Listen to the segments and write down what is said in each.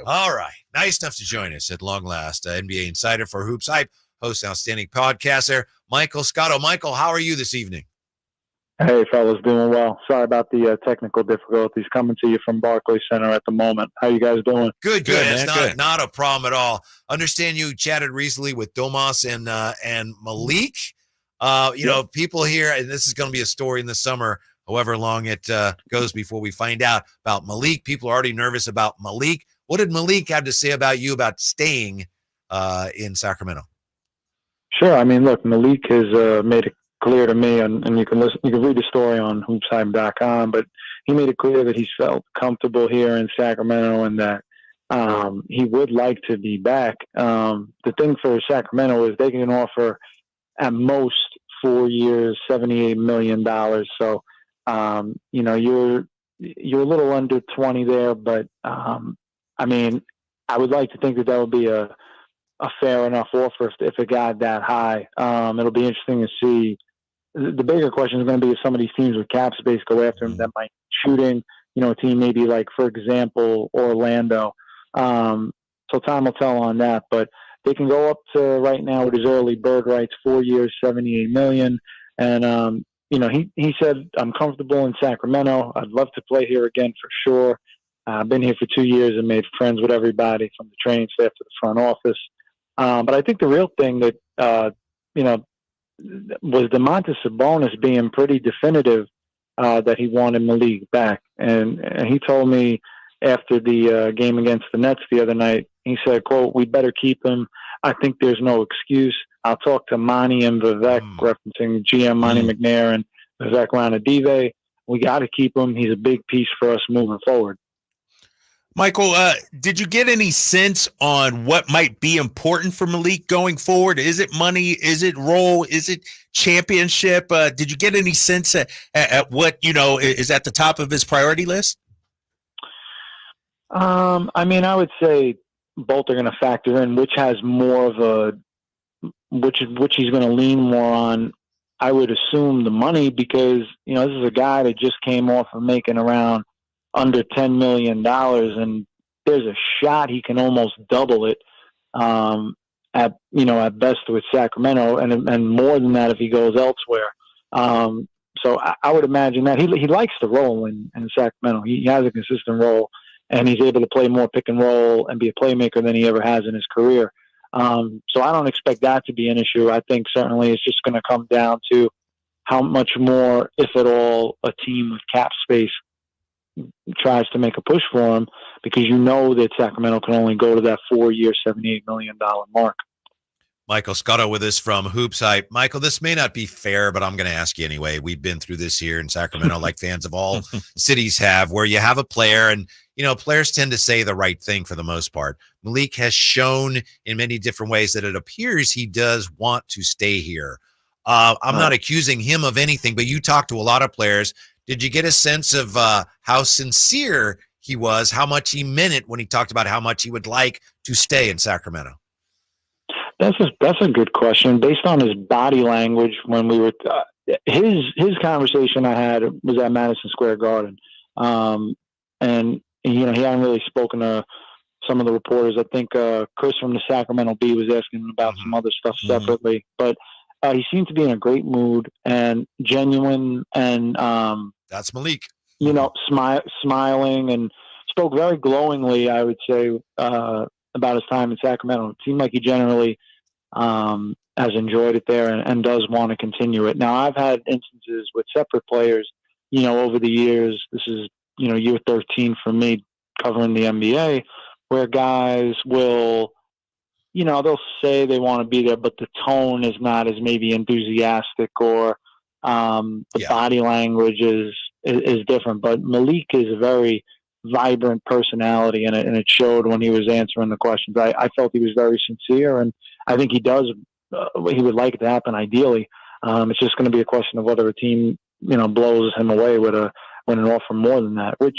All right. Nice enough to join us at long last. NBA Insider for Hoops Hype, host and outstanding podcaster, Michael Scotto. Michael, how are you this evening? Hey, fellas, doing well. Sorry about the technical difficulties. Coming to you from Barclays Center at the moment. How you guys doing? Good. Man, It's not a problem at all. Understand you chatted recently with Domas and Malik. People here, and this is going to be a story in the summer, however long it goes before we find out about Malik. People are already nervous about Malik. What did Malik have to say about you about staying in Sacramento? Sure. I mean, look, Malik has made it clear to me, and you can read the story on hoopshype.com, but he made it clear that he felt comfortable here in Sacramento and that he would like to be back. The thing for Sacramento is they can offer at most 4 years, $78 million. So, you're a little under 20 there, but I mean, I would like to think that would be a fair enough offer if it got that high. It'll be interesting to see. The bigger question is going to be if some of these teams with cap space go after him that might shooting, a team maybe like, for example, Orlando. So time will tell on that, but they can go up to right now with his early bird rights, 4 years, $78 million. And, he said, I'm comfortable in Sacramento. I'd love to play here again for sure. I've been here for 2 years and made friends with everybody from the training staff to the front office. But I think the real thing that, was Domantas Sabonis being pretty definitive that he wanted Malik back. And he told me after the game against the Nets the other night, he said, quote, "We better keep him. I think there's no excuse. I'll talk to Monty and Vivek," referencing GM Monty McNair and Vivek Ranadive. "We got to keep him. He's a big piece for us moving forward." Michael, did you get any sense on what might be important for Malik going forward? Is it money? Is it role? Is it championship? Did you get any sense at what, is at the top of his priority list? I mean, I would say both are going to factor in which has more of which he's going to lean more on. I would assume the money because, this is a guy that just came off of making around under $10 million, and there's a shot he can almost double it at best with Sacramento, and more than that if he goes elsewhere. So I would imagine that he likes to roll in Sacramento. He has a consistent role, and he's able to play more pick and roll and be a playmaker than he ever has in his career. So I don't expect that to be an issue. I think certainly it's just going to come down to how much more, if at all, a team with cap space tries to make a push for him, because that Sacramento can only go to that 4 year, $78 million mark. Michael Scotto with us from Hoops Hype. Michael, this may not be fair, but I'm going to ask you anyway. We've been through this here in Sacramento, like fans of all cities have, where you have a player and, players tend to say the right thing for the most part. Malik has shown in many different ways that it appears he does want to stay here. I'm not accusing him of anything, but you talk to a lot of players. Did you get a sense of how sincere he was, how much he meant it when he talked about how much he would like to stay in Sacramento? That's a good question. Based on his body language, when we were his conversation I had was at Madison Square Garden, and he hadn't really spoken to some of the reporters. I think Chris from the Sacramento Bee was asking him about some other stuff separately, but he seemed to be in a great mood and genuine, and that's Malik. Smiling and spoke very glowingly, I would say, about his time in Sacramento. It seemed like he generally has enjoyed it there and does want to continue it. Now, I've had instances with separate players, over the years. This is, year 13 for me covering the NBA, where guys will, they'll say they want to be there, but the tone is not as maybe enthusiastic, or the body language is different. But Malik is a very vibrant personality, and it showed when he was answering the questions. I felt he was very sincere, and I think he does what he would like it to happen ideally. It's just going to be a question of whether a team, blows him away with an offer more than that, which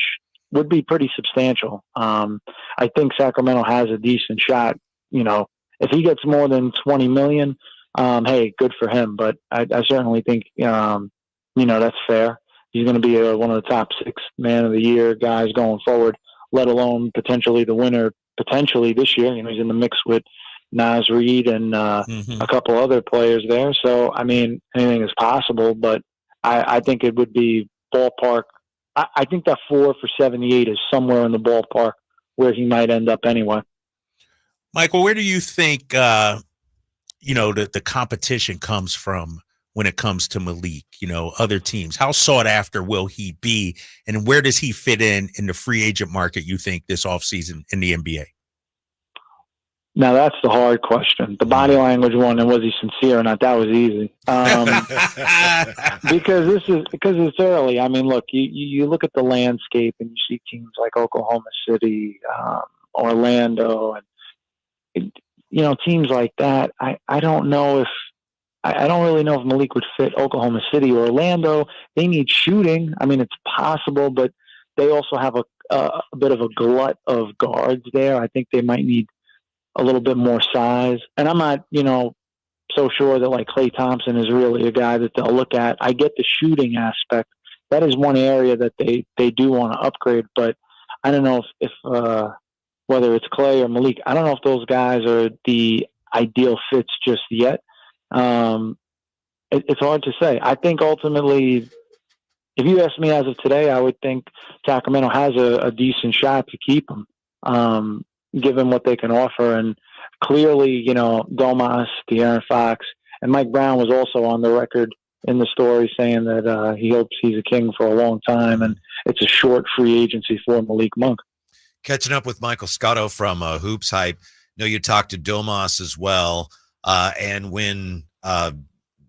would be pretty substantial. I think Sacramento has a decent shot. If he gets more than $20 million, hey, good for him. But I certainly think, that's fair. He's going to be one of the top 6 man of the year guys going forward, let alone potentially the winner potentially this year. He's in the mix with Naz Reid and a couple other players there. So, I mean, anything is possible, but I think it would be ballpark. I think that 4 for 78 is somewhere in the ballpark where he might end up anyway. Michael, where do you think, the competition comes from when it comes to Malik, other teams? How sought after will he be, and where does he fit in the free agent market, you think, this offseason in the NBA? Now, that's the hard question. The body language one, and was he sincere or not, that was easy. Because it's early. I mean, look, you look at the landscape and you see teams like Oklahoma City, Orlando, and teams like that. I don't know if I don't really know if Malik would fit Oklahoma City or Orlando. They need shooting. I mean, it's possible, but they also have a bit of a glut of guards there. I think they might need a little bit more size. And I'm not, so sure that like Klay Thompson is really a guy that they'll look at. I get the shooting aspect. That is one area that they do want to upgrade, but I don't know if whether it's Klay or Malik, I don't know if those guys are the ideal fits just yet. It's hard to say. I think ultimately, if you ask me as of today, I would think Sacramento has a decent shot to keep him, given what they can offer. And clearly, Domas, De'Aaron Fox, and Mike Brown was also on the record in the story saying that he hopes he's a King for a long time, and it's a short free agency for Malik Monk. Catching up with Michael Scotto from Hoops Hype. You talked to Domas as well, and when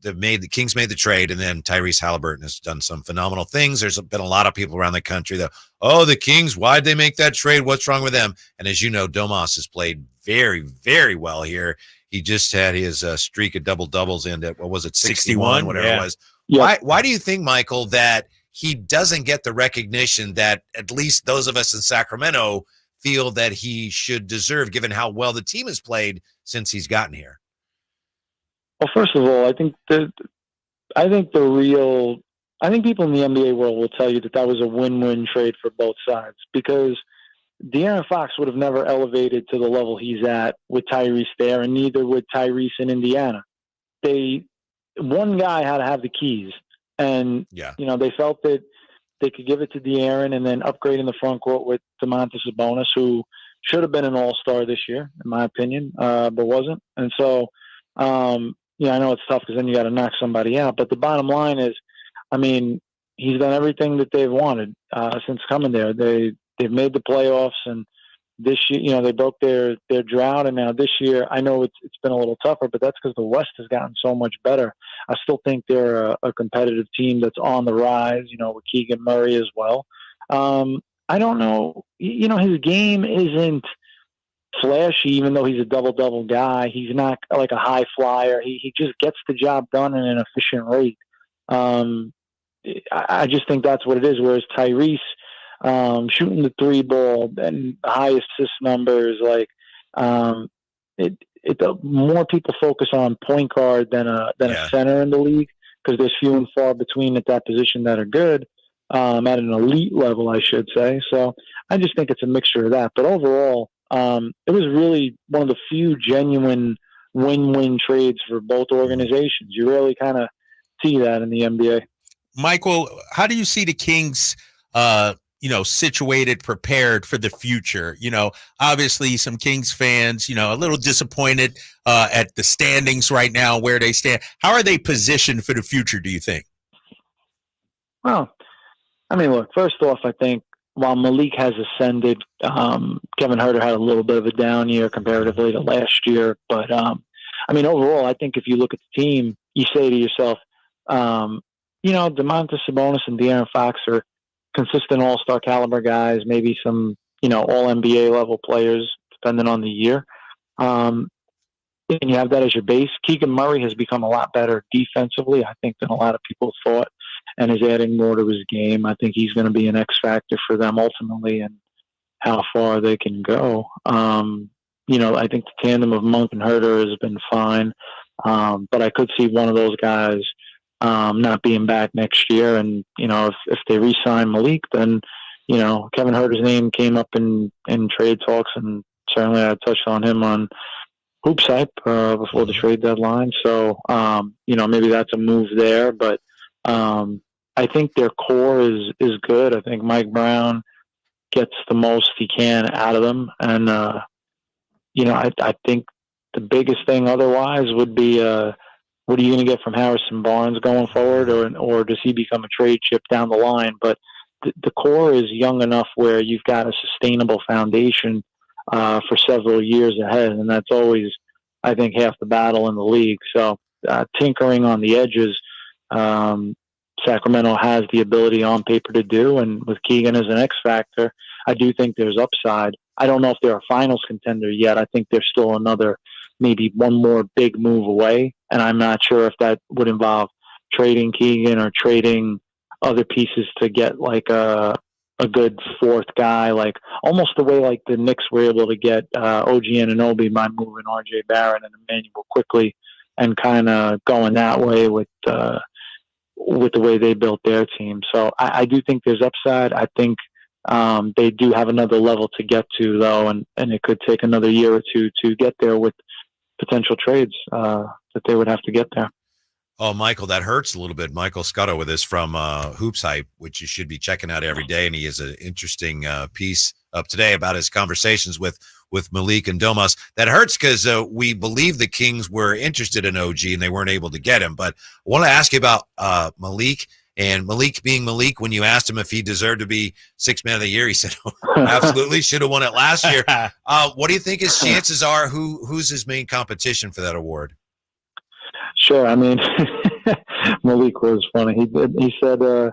the Kings made the trade, and then Tyrese Halliburton has done some phenomenal things. There's been a lot of people around the country that, the Kings, why'd they make that trade? What's wrong with them? And as you know, Domas has played very, very well here. He just had his streak of double-doubles in at, 61, whatever it was. Yep. Why do you think, Michael, that he doesn't get the recognition that at least those of us in Sacramento feel that he should deserve, given how well the team has played since he's gotten here? Well, first of all, I think people in the NBA world will tell you that was a win-win trade for both sides, because De'Aaron Fox would have never elevated to the level he's at with Tyrese there, and neither would Tyrese in Indiana. One guy had to have the keys, and they felt that they could give it to De'Aaron and then upgrade in the front court with Domantas Sabonis, who should have been an all-star this year, in my opinion, but wasn't. And so, I know it's tough because then you got to knock somebody out. But the bottom line is, I mean, he's done everything that they've wanted since coming there. They've made the playoffs, and this year, they broke their drought. And now this year, I know it's been a little tougher, but that's because the West has gotten so much better. I still think they're a competitive team that's on the rise, with Keegan Murray as well. I don't know, his game isn't flashy, even though he's a double-double guy. He's not like a high flyer. He just gets the job done in an efficient rate. I just think that's what it is. Whereas Tyrese, shooting the 3-ball and high assist numbers, more people focus on point guard than a center in the league, because there's few and far between at that position that are good, at an elite level, I should say. So I just think it's a mixture of that. But overall, it was really one of the few genuine win-win trades for both organizations. You really kind of see that in the NBA. Michael, how do you see the Kings, situated, prepared for the future? Obviously some Kings fans, a little disappointed at the standings right now, where they stand. How are they positioned for the future, do you think? Well, I mean, look, first off, I think while Malik has ascended, Kevin Huerter had a little bit of a down year comparatively to last year. But, overall, I think if you look at the team, you say to yourself, Domantas Sabonis and De'Aaron Fox are consistent all-star caliber guys, maybe some, all-NBA level players, depending on the year. And you have that as your base. Keegan Murray has become a lot better defensively, I think, than a lot of people thought, and is adding more to his game. I think he's going to be an X factor for them ultimately, and how far they can go. I think the tandem of Monk and Huerter has been fine, but I could see one of those guys not being back next year. And, if they re-sign Malik, then, Kevin Huerter's name came up in trade talks, and certainly I touched on him on Hoops Hype before the trade deadline. So, maybe that's a move there. But I think their core is good. I think Mike Brown gets the most he can out of them. And, I think the biggest thing otherwise would be what are you going to get from Harrison Barnes going forward, or does he become a trade chip down the line? But the core is young enough where you've got a sustainable foundation for several years ahead, and that's always, I think, half the battle in the league. So tinkering on the edges, Sacramento has the ability on paper to do, and with Keegan as an X factor, I do think there's upside. I don't know if they're a finals contender yet. I think there's still maybe one more big move away, and I'm not sure if that would involve trading Keegan or trading other pieces to get like a good fourth guy, like almost the way like the Knicks were able to get OG Anunoby by moving RJ Barrett and Emmanuel quickly, and kind of going that way with the way they built their team. So I do think there's upside. I think they do have another level to get to, though, and it could take another year or two to get there with potential trades that they would have to get there. Oh, Michael, that hurts a little bit. Michael Scotto with us from Hoops Hype, which you should be checking out every day. And he has an interesting piece up today about his conversations with Malik and Domas. That hurts because we believe the Kings were interested in OG and they weren't able to get him. But I want to ask you about Malik. And Malik being Malik, when you asked him if he deserved to be Sixth Man of the Year, he said, absolutely, should have won it last year. What do you think his chances are? Who's his main competition for that award? Sure. I mean, Malik was funny. He said, I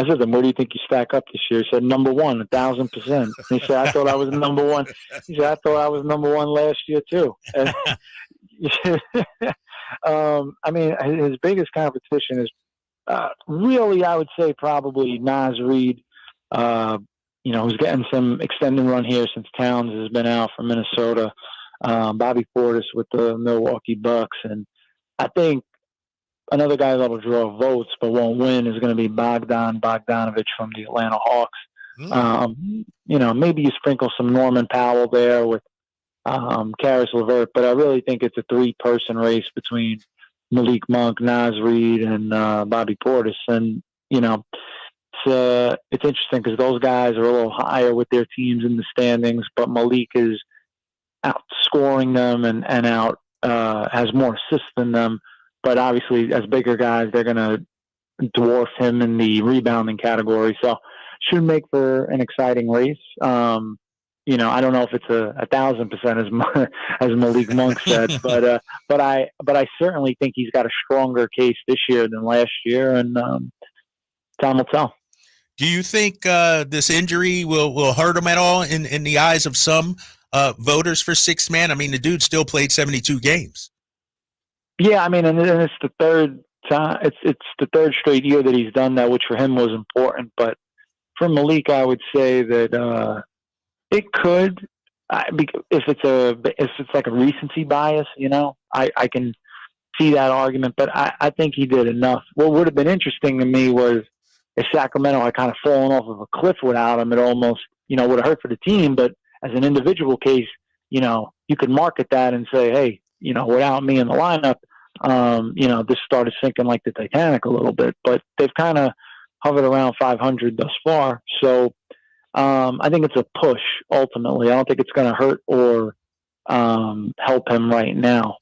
said to him, where do you think you stack up this year? He said, number one, 1,000%. He said, I thought I was number one. He said, I thought I was number one last year too. And, I mean, his biggest competition is really, I would say probably Naz Reid, who's getting some extended run here since Towns has been out from Minnesota. Bobby Portis with the Milwaukee Bucks. And I think another guy that'll draw votes but won't win is going to be Bogdanovich from the Atlanta Hawks. Maybe you sprinkle some Norman Powell there with Karis LeVert, but I really think it's a three-person race between Malik Monk, Naz Reid, and Bobby Portis. And, it's interesting because those guys are a little higher with their teams in the standings, but Malik is outscoring them and has more assists than them. But obviously, as bigger guys, they're going to dwarf him in the rebounding category. So should make for an exciting race. I don't know if it's 1,000% as Malik Monk said, but I certainly think he's got a stronger case this year than last year, and time will tell. Do you think this injury will hurt him at all in the eyes of some voters for sixth man? I mean, the dude still played 72 games. Yeah, I mean, and it's the third time. It's the third straight year that he's done that, which for him was important. But for Malik, I would say that it could, if it's like a recency bias, I can see that argument. But I think he did enough. What would have been interesting to me was if Sacramento had kind of fallen off of a cliff without him, it almost would have hurt for the team. But as an individual case, you could market that and say, hey, without me in the lineup, this started sinking like the Titanic a little bit. But they've kind of hovered around 500 thus far. So I think it's a push, ultimately. I don't think it's going to hurt or help him right now.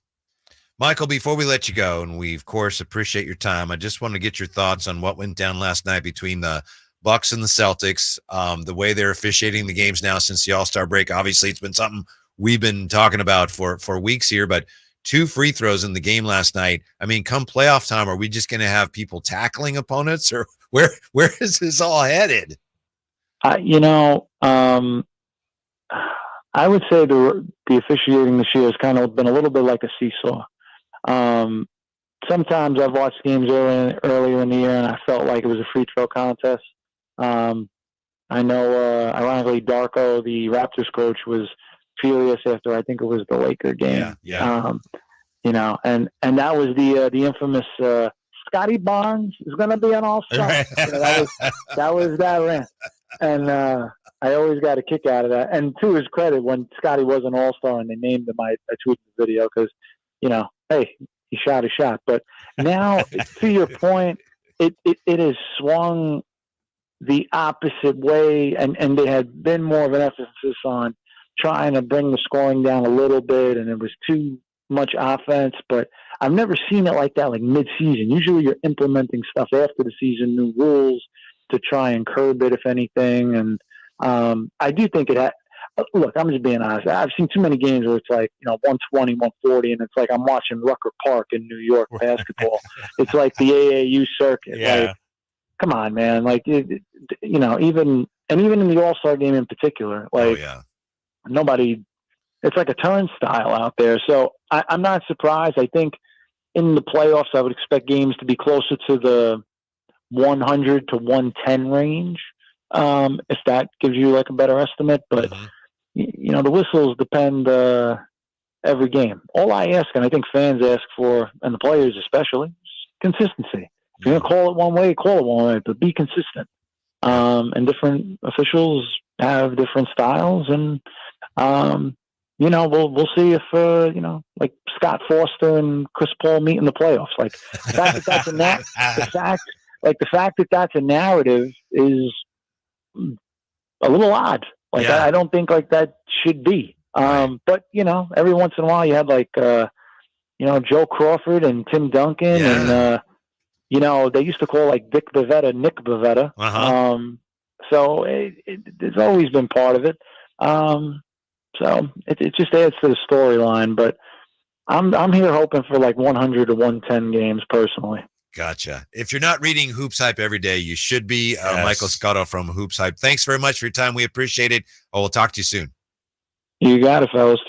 Michael, before we let you go, and we, of course, appreciate your time, I just want to get your thoughts on what went down last night between the Bucks and the Celtics, the way they're officiating the games now since the All-Star break. Obviously, it's been something we've been talking about for weeks here, but 2 free throws in the game last night. I mean, come playoff time, are we just going to have people tackling opponents, or where is this all headed? I would say the officiating this year has kind of been a little bit like a seesaw. Sometimes I've watched games earlier in the year and I felt like it was a free throw contest. I know, ironically, Darko, the Raptors coach, was furious after I think it was the Laker game. Yeah. And that was the infamous Scotty Barnes is going to be an all-star. That was that rant. And I always got a kick out of that. And to his credit, when Scotty was an all-star and they named him, I tweeted the video because, hey, he shot a shot. But now, to your point, it has swung the opposite way, and there had been more of an emphasis on trying to bring the scoring down a little bit, and it was too much offense. But I've never seen it like that, like mid-season. Usually you're implementing stuff after the season, new rules to try and curb it, if anything. And I do think it had – look, I'm just being honest. I've seen too many games where it's like, 120, 140, and it's like I'm watching Rucker Park in New York basketball. It's like the AAU circuit. Yeah. Like, come on, man. Like, even in the All-Star game in particular, like nobody – it's like a turnstile out there. So I'm not surprised. I think in the playoffs I would expect games to be closer to the 100 to 110 range, if that gives you like a better estimate. But the whistles depend every game. All I ask, and I think fans ask for, and the players especially, is consistency. If you're gonna call it one way, but be consistent. And different officials have different styles, and we'll see if like Scott Foster and Chris Paul meet in the playoffs. Like the fact that that's a narrative is a little odd. Like I don't think like that should be. But every once in a while you had like Joe Crawford and Tim Duncan and they used to call like Dick Bavetta Nick Bavetta. So it's always been part of it. So it just adds to the storyline. But I'm here hoping for like 100 to 110 games personally. Gotcha. If you're not reading Hoops Hype every day, you should be. Michael Scotto from Hoops Hype. Thanks very much for your time. We appreciate it. We'll talk to you soon. You got it, fellas.